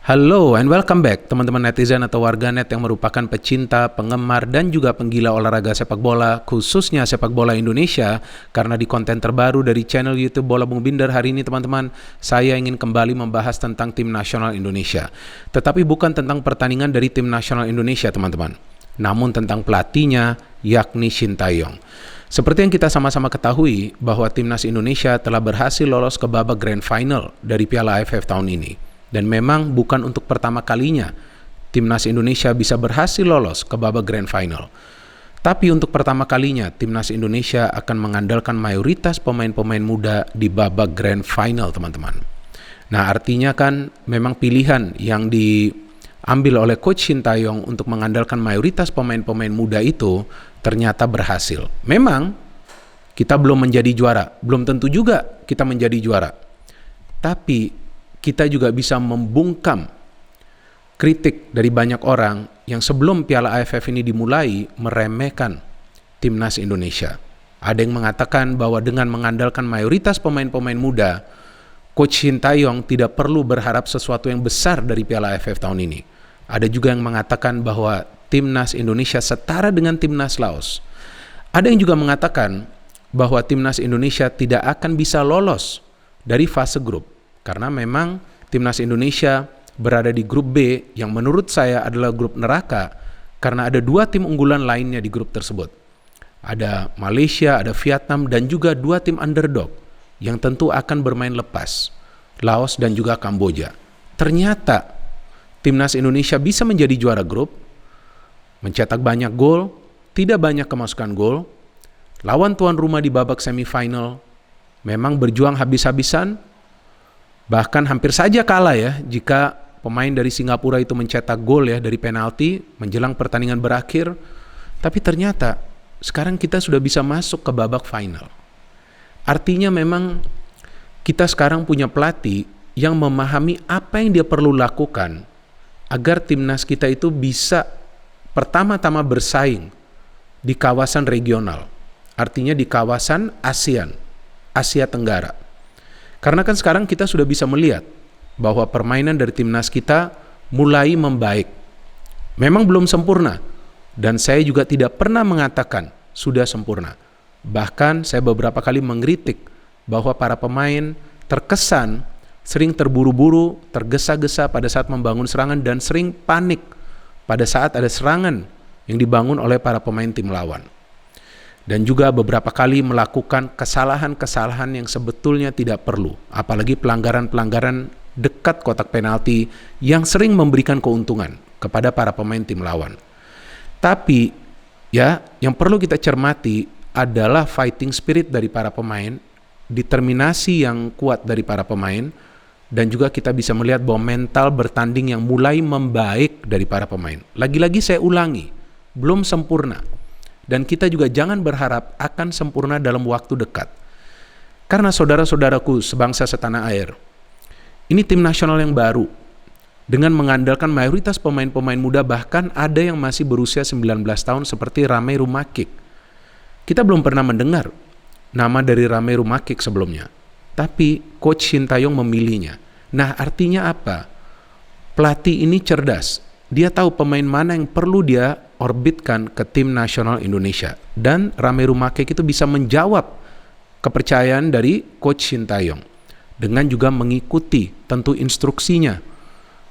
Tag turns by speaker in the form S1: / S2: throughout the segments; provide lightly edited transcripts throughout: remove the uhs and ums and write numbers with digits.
S1: Halo and welcome back teman-teman netizen atau warganet yang merupakan pecinta, penggemar, dan juga penggila olahraga sepak bola, khususnya sepak bola Indonesia. Karena di konten terbaru dari channel YouTube Bola Bung Binder hari ini teman-teman, saya ingin kembali membahas tentang tim nasional Indonesia. Tetapi bukan tentang pertandingan dari tim nasional Indonesia teman-teman, namun tentang pelatihnya, yakni Shin Tae-yong. Seperti yang kita sama-sama ketahui bahwa timnas Indonesia telah berhasil lolos ke babak Grand Final dari Piala AFF tahun ini. Dan memang bukan untuk pertama kalinya timnas Indonesia bisa berhasil lolos ke babak Grand Final. Tapi untuk pertama kalinya timnas Indonesia akan mengandalkan mayoritas pemain-pemain muda di babak Grand Final teman-teman. Nah artinya kan memang pilihan yang diambil oleh Coach Shin Tae-yong untuk mengandalkan mayoritas pemain-pemain muda itu ternyata berhasil. Memang kita belum menjadi juara, belum tentu juga kita menjadi juara. Tapi kita juga bisa membungkam kritik dari banyak orang yang sebelum Piala AFF ini dimulai meremehkan timnas Indonesia. Ada yang mengatakan bahwa dengan mengandalkan mayoritas pemain-pemain muda, Coach Shin Tae-yong tidak perlu berharap sesuatu yang besar dari Piala AFF tahun ini. Ada juga yang mengatakan bahwa timnas Indonesia setara dengan timnas Laos. Ada yang juga mengatakan bahwa timnas Indonesia tidak akan bisa lolos dari fase grup. Karena memang timnas Indonesia berada di grup B yang menurut saya adalah grup neraka karena ada dua tim unggulan lainnya di grup tersebut. Ada Malaysia, ada Vietnam, dan juga dua tim underdog yang tentu akan bermain lepas, Laos dan juga Kamboja. Ternyata timnas Indonesia bisa menjadi juara grup, mencetak banyak gol, tidak banyak kemasukan gol, lawan tuan rumah di babak semifinal, memang berjuang habis-habisan, bahkan hampir saja kalah ya jika pemain dari Singapura itu mencetak gol ya dari penalti menjelang pertandingan berakhir. Tapi ternyata sekarang kita sudah bisa masuk ke babak final. Artinya memang kita sekarang punya pelatih yang memahami apa yang dia perlu lakukan agar timnas kita itu bisa pertama-tama bersaing di kawasan regional. Artinya di kawasan ASEAN, Asia Tenggara. Karena kan sekarang kita sudah bisa melihat bahwa permainan dari timnas kita mulai membaik. Memang belum sempurna, dan saya juga tidak pernah mengatakan sudah sempurna. Bahkan saya beberapa kali mengkritik bahwa para pemain terkesan sering terburu-buru, tergesa-gesa pada saat membangun serangan dan sering panik pada saat ada serangan yang dibangun oleh para pemain tim lawan. Dan juga beberapa kali melakukan kesalahan-kesalahan yang sebetulnya tidak perlu, apalagi pelanggaran-pelanggaran dekat kotak penalti yang sering memberikan keuntungan kepada para pemain tim lawan. Tapi ya, yang perlu kita cermati adalah fighting spirit dari para pemain, determinasi yang kuat dari para pemain, dan juga kita bisa melihat bahwa mental bertanding yang mulai membaik dari para pemain. Lagi-lagi saya ulangi, belum sempurna. Dan kita juga jangan berharap akan sempurna dalam waktu dekat. Karena saudara-saudaraku sebangsa setanah air, ini tim nasional yang baru. Dengan mengandalkan mayoritas pemain-pemain muda, bahkan ada yang masih berusia 19 tahun seperti Rame Rumakik. Kita belum pernah mendengar nama dari Rame Rumakik sebelumnya. Tapi Coach Shin Tae-yong memilihnya. Nah artinya apa? Pelatih ini cerdas. Dia tahu pemain mana yang perlu dia orbitkan ke tim nasional Indonesia. Dan Rame Rumakik itu bisa menjawab kepercayaan dari Coach Shin Tae-yong dengan juga mengikuti tentu instruksinya.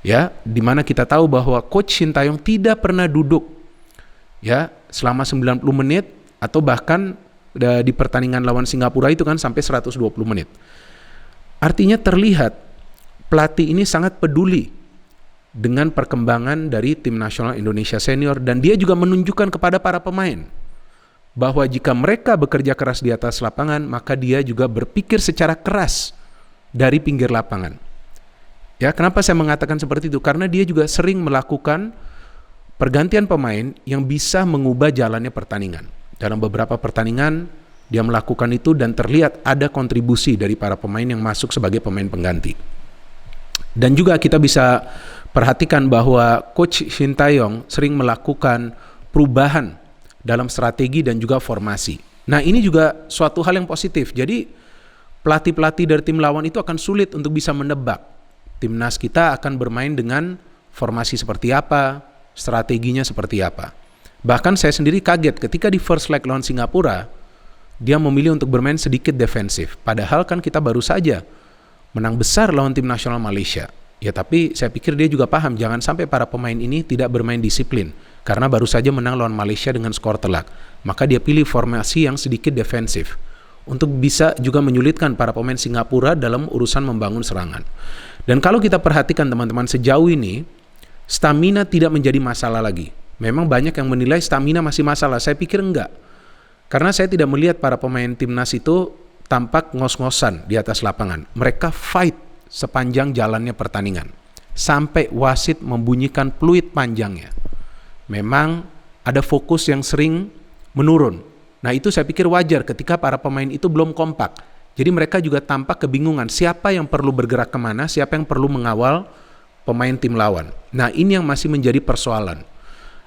S1: Ya, di mana kita tahu bahwa Coach Shin Tae-yong tidak pernah duduk ya selama 90 menit atau bahkan di pertandingan lawan Singapura itu kan sampai 120 menit. Artinya terlihat pelatih ini sangat peduli dengan perkembangan dari tim nasional Indonesia senior, dan dia juga menunjukkan kepada para pemain bahwa jika mereka bekerja keras di atas lapangan, maka dia juga berpikir secara keras dari pinggir lapangan. Ya, kenapa saya mengatakan seperti itu? Karena dia juga sering melakukan pergantian pemain yang bisa mengubah jalannya pertandingan. Dalam beberapa pertandingan dia melakukan itu dan terlihat ada kontribusi dari para pemain yang masuk sebagai pemain pengganti. Dan juga kita bisa perhatikan bahwa Coach Shin Tae-yong sering melakukan perubahan dalam strategi dan juga formasi. Nah ini juga suatu hal yang positif. Jadi pelatih-pelatih dari tim lawan itu akan sulit untuk bisa menebak timnas kita akan bermain dengan formasi seperti apa, strateginya seperti apa. Bahkan saya sendiri kaget ketika di first leg lawan Singapura, dia memilih untuk bermain sedikit defensif. Padahal kan kita baru saja menang besar lawan tim nasional Malaysia. Ya tapi saya pikir dia juga paham jangan sampai para pemain ini tidak bermain disiplin. Karena baru saja menang lawan Malaysia dengan skor telak. Maka dia pilih formasi yang sedikit defensif. Untuk bisa juga menyulitkan para pemain Singapura dalam urusan membangun serangan. Dan kalau kita perhatikan teman-teman sejauh ini, stamina tidak menjadi masalah lagi. Memang banyak yang menilai stamina masih masalah, saya pikir enggak. Karena saya tidak melihat para pemain timnas itu tampak ngos-ngosan di atas lapangan. Mereka fight sepanjang jalannya pertandingan. Sampai wasit membunyikan peluit panjangnya. Memang ada fokus yang sering menurun. Nah itu saya pikir wajar ketika para pemain itu belum kompak. Jadi mereka juga tampak kebingungan siapa yang perlu bergerak kemana, siapa yang perlu mengawal pemain tim lawan. Nah ini yang masih menjadi persoalan.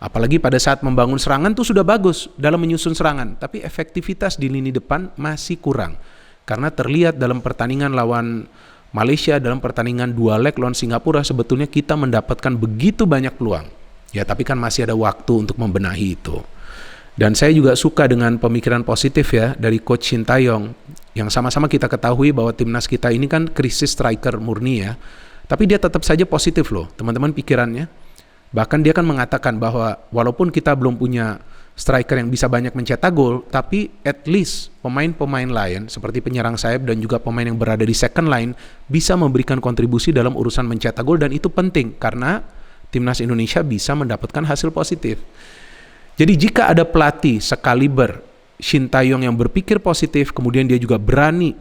S1: Apalagi pada saat membangun serangan tuh sudah bagus dalam menyusun serangan. Tapi efektivitas di lini depan masih kurang. Karena terlihat dalam pertandingan lawan Malaysia, dalam pertandingan 2 leg lawan Singapura, sebetulnya kita mendapatkan begitu banyak peluang. Ya tapi kan masih ada waktu untuk membenahi itu. Dan saya juga suka dengan pemikiran positif ya dari Coach Shin Tae-yong yang sama-sama kita ketahui bahwa timnas kita ini kan krisis striker murni ya. Tapi dia tetap saja positif loh teman-teman pikirannya. Bahkan dia kan mengatakan bahwa walaupun kita belum punya striker yang bisa banyak mencetak gol, tapi at least pemain-pemain lain seperti penyerang sayap dan juga pemain yang berada di second line bisa memberikan kontribusi dalam urusan mencetak gol dan itu penting karena timnas Indonesia bisa mendapatkan hasil positif. Jadi jika ada pelatih sekaliber Shin Tae-yong yang berpikir positif, kemudian dia juga berani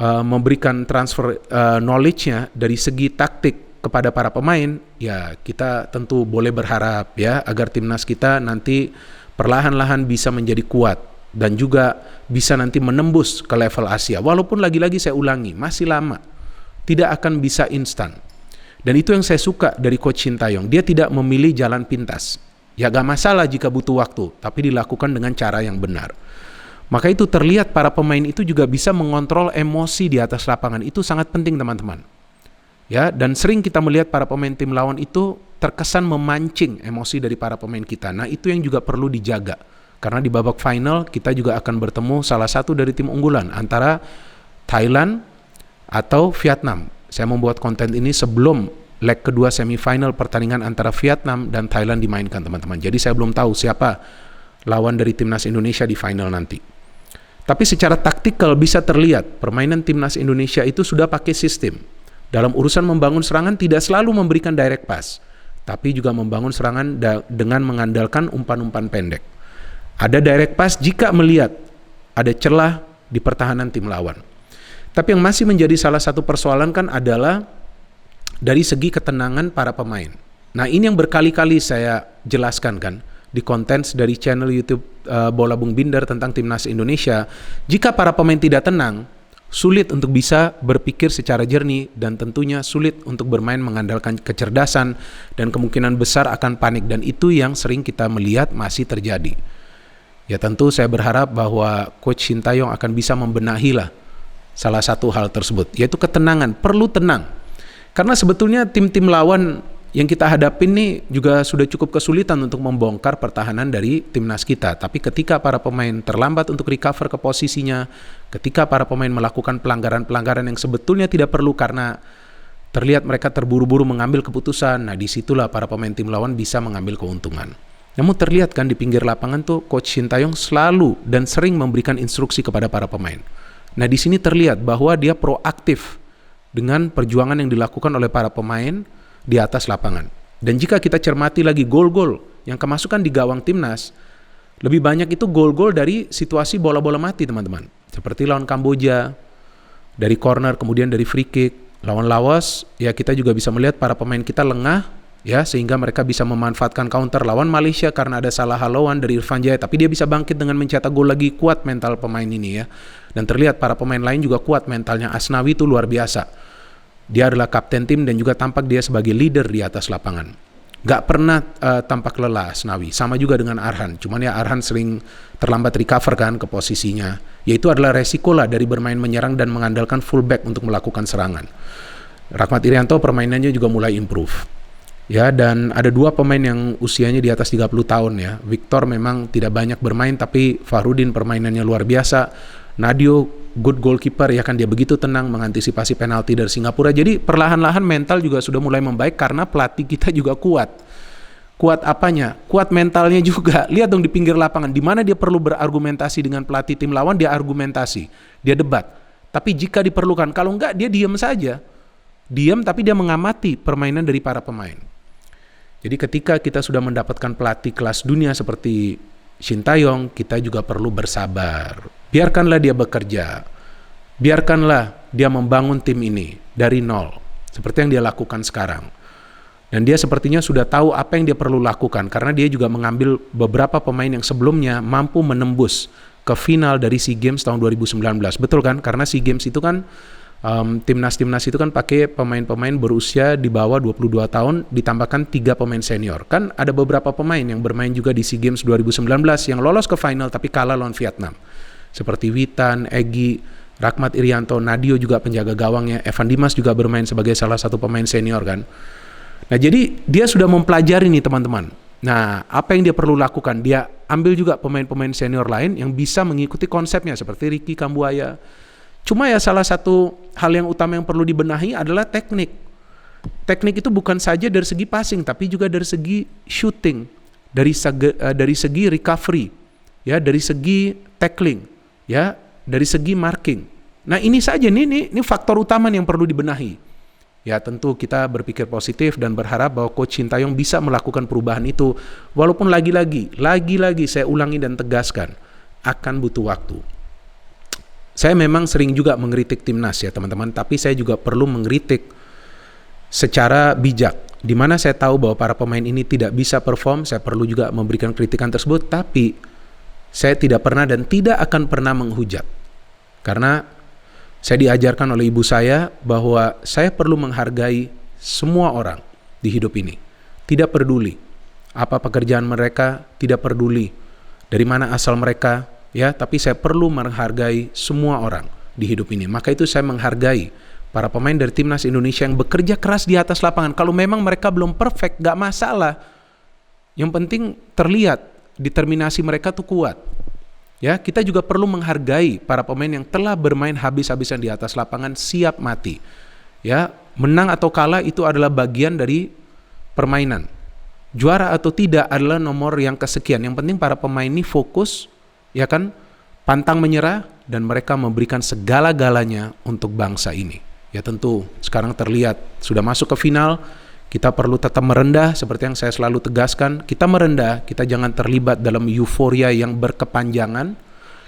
S1: memberikan transfer knowledge-nya dari segi taktik kepada para pemain, ya kita tentu boleh berharap ya agar timnas kita nanti perlahan-lahan bisa menjadi kuat dan juga bisa nanti menembus ke level Asia. Walaupun lagi-lagi saya ulangi, masih lama. Tidak akan bisa instan. Dan itu yang saya suka dari Coach Shin Tae-yong. Dia tidak memilih jalan pintas. Ya gak masalah jika butuh waktu, tapi dilakukan dengan cara yang benar. Maka itu terlihat para pemain itu juga bisa mengontrol emosi di atas lapangan. Itu sangat penting teman-teman. Ya, dan sering kita melihat para pemain tim lawan itu terkesan memancing emosi dari para pemain kita. Nah itu yang juga perlu dijaga. Karena di babak final kita juga akan bertemu salah satu dari tim unggulan antara Thailand atau Vietnam. Saya membuat konten ini sebelum leg kedua semifinal pertandingan antara Vietnam dan Thailand dimainkan teman-teman. Jadi saya belum tahu siapa lawan dari timnas Indonesia di final nanti. Tapi secara taktikal bisa terlihat permainan timnas Indonesia itu sudah pakai sistem. Dalam urusan membangun serangan tidak selalu memberikan direct pass, tapi juga membangun serangan dengan mengandalkan umpan-umpan pendek. Ada direct pass jika melihat ada celah di pertahanan tim lawan. Tapi yang masih menjadi salah satu persoalan kan adalah dari segi ketenangan para pemain. Nah ini yang berkali-kali saya jelaskan kan di konten dari channel YouTube Bola Bung Binder tentang timnas Indonesia. Jika para pemain tidak tenang, sulit untuk bisa berpikir secara jernih dan tentunya sulit untuk bermain mengandalkan kecerdasan dan kemungkinan besar akan panik dan itu yang sering kita melihat masih terjadi. Ya tentu saya berharap bahwa Coach Shin Tae-yong akan bisa membenahi lah salah satu hal tersebut, yaitu ketenangan, perlu tenang. Karena sebetulnya tim-tim lawan yang kita hadapin nih juga sudah cukup kesulitan untuk membongkar pertahanan dari timnas kita. Tapi ketika para pemain terlambat untuk recover ke posisinya, ketika para pemain melakukan pelanggaran-pelanggaran yang sebetulnya tidak perlu karena terlihat mereka terburu-buru mengambil keputusan, nah disitulah para pemain tim lawan bisa mengambil keuntungan. Namun terlihat kan di pinggir lapangan tuh Coach Shin Tae-yong selalu dan sering memberikan instruksi kepada para pemain. Nah di sini terlihat bahwa dia proaktif dengan perjuangan yang dilakukan oleh para pemain di atas lapangan. Dan jika kita cermati lagi gol-gol yang kemasukan di gawang timnas, lebih banyak itu gol-gol dari situasi bola-bola mati teman-teman. Seperti lawan Kamboja, dari corner kemudian dari free kick. Lawan Laos, ya kita juga bisa melihat para pemain kita lengah, ya sehingga mereka bisa memanfaatkan counter. Lawan Malaysia karena ada salah halauan dari Irfan Jaya, tapi dia bisa bangkit dengan mencetak gol lagi. Kuat mental pemain ini ya. Dan terlihat para pemain lain juga kuat mentalnya. Asnawi itu luar biasa. Dia adalah kapten tim dan juga tampak dia sebagai leader di atas lapangan. Gak pernah tampak lelah Asnawi. Sama juga dengan Arhan. Cuman ya Arhan sering terlambat recover kan ke posisinya. Yaitu adalah resiko lah dari bermain menyerang dan mengandalkan fullback untuk melakukan serangan. Rahmat Irianto permainannya juga mulai improve. Ya, dan ada 2 pemain yang usianya di atas 30 tahun ya. Victor memang tidak banyak bermain, tapi Fahrudin permainannya luar biasa. Nadio good goalkeeper ya kan, dia begitu tenang mengantisipasi penalti dari Singapura. Jadi perlahan-lahan mental juga sudah mulai membaik karena pelatih kita juga kuat. Kuat apanya? Kuat mentalnya juga. Lihat dong di pinggir lapangan, di mana dia perlu berargumentasi dengan pelatih tim lawan, dia argumentasi, dia debat. Tapi jika diperlukan, kalau enggak dia diam saja. Diam tapi dia mengamati permainan dari para pemain. Jadi ketika kita sudah mendapatkan pelatih kelas dunia seperti Shin Tae-yong, kita juga perlu bersabar. Biarkanlah dia bekerja. Biarkanlah dia membangun tim ini dari nol. Seperti yang dia lakukan sekarang. Dan dia sepertinya sudah tahu apa yang dia perlu lakukan. Karena dia juga mengambil beberapa pemain yang sebelumnya mampu menembus ke final dari SEA Games tahun 2019. Betul kan? Karena SEA Games itu kan timnas itu kan pakai pemain-pemain berusia di bawah 22 tahun ditambahkan 3 pemain senior. Kan ada beberapa pemain yang bermain juga di SEA Games 2019 yang lolos ke final tapi kalah lawan Vietnam. Seperti Witan, Egy, Rahmat Irianto, Nadio juga penjaga gawangnya, Evan Dimas juga bermain sebagai salah satu pemain senior kan. Nah, jadi dia sudah mempelajari nih teman-teman. Nah, apa yang dia perlu lakukan? Dia ambil juga pemain-pemain senior lain yang bisa mengikuti konsepnya seperti Ricky Kambuaya. Cuma ya salah satu hal yang utama yang perlu dibenahi adalah teknik. Teknik itu bukan saja dari segi passing, tapi juga dari segi shooting, dari segi recovery, ya, dari segi tackling, ya, dari segi marking. Nah ini saja ini faktor utama yang perlu dibenahi. Ya tentu kita berpikir positif dan berharap bahwa Coach Shin Tae-yong bisa melakukan perubahan itu. Walaupun lagi-lagi saya ulangi dan tegaskan, akan butuh waktu. Saya memang sering juga mengkritik timnas ya teman-teman, tapi saya juga perlu mengkritik secara bijak. Di mana saya tahu bahwa para pemain ini tidak bisa perform, saya perlu juga memberikan kritikan tersebut, tapi saya tidak pernah dan tidak akan pernah menghujat. Karena saya diajarkan oleh ibu saya bahwa saya perlu menghargai semua orang di hidup ini. Tidak peduli apa pekerjaan mereka, tidak peduli dari mana asal mereka, ya, tapi saya perlu menghargai semua orang di hidup ini. Maka itu saya menghargai para pemain dari timnas Indonesia yang bekerja keras di atas lapangan. Kalau memang mereka belum perfect, gak masalah. Yang penting terlihat determinasi mereka tuh kuat. Ya, kita juga perlu menghargai para pemain yang telah bermain habis-habisan di atas lapangan, siap mati. Ya, menang atau kalah itu adalah bagian dari permainan. Juara atau tidak adalah nomor yang kesekian. Yang penting para pemain ini fokus, ya kan, pantang menyerah, dan mereka memberikan segala-galanya untuk bangsa ini. Ya tentu sekarang terlihat sudah masuk ke final, kita perlu tetap merendah seperti yang saya selalu tegaskan. Kita merendah, kita jangan terlibat dalam euforia yang berkepanjangan.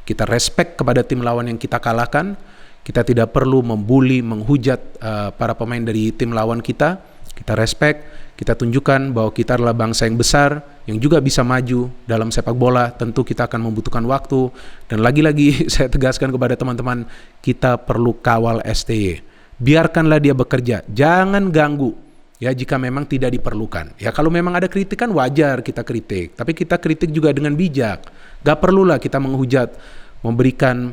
S1: Kita respect kepada tim lawan yang kita kalahkan. Kita tidak perlu membuli, menghujat para pemain dari tim lawan kita. Kita respect, kita tunjukkan bahwa kita adalah bangsa yang besar, yang juga bisa maju dalam sepak bola. Tentu kita akan membutuhkan waktu. Dan lagi-lagi saya tegaskan kepada teman-teman, kita perlu kawal STY. Biarkanlah dia bekerja, jangan ganggu. Ya, jika memang tidak diperlukan. Ya, kalau memang ada kritikan wajar kita kritik, tapi kita kritik juga dengan bijak. Gak perlulah kita menghujat, memberikan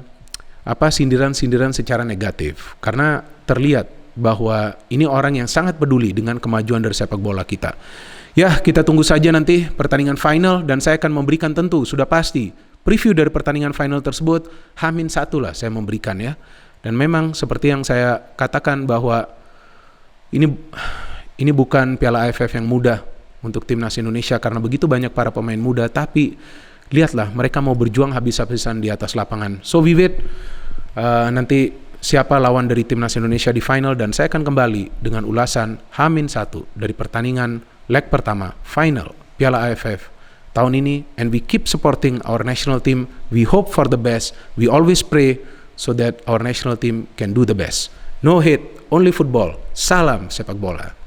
S1: sindiran-sindiran secara negatif. Karena terlihat bahwa ini orang yang sangat peduli dengan kemajuan dari sepak bola kita. Ya, kita tunggu saja nanti pertandingan final, dan saya akan memberikan tentu sudah pasti preview dari pertandingan final tersebut. H-1 lah saya memberikan ya. Dan memang seperti yang saya katakan bahwa ini bukan Piala AFF yang mudah untuk timnas Indonesia karena begitu banyak para pemain muda, tapi lihatlah mereka mau berjuang habis-habisan di atas lapangan. So Vivid, nanti siapa lawan dari timnas Indonesia di final, dan saya akan kembali dengan ulasan H-1 dari pertandingan leg pertama final Piala AFF tahun ini. And we keep supporting our national team. We hope for the best. We always pray so that our national team can do the best. No hate, only football. Salam sepak bola.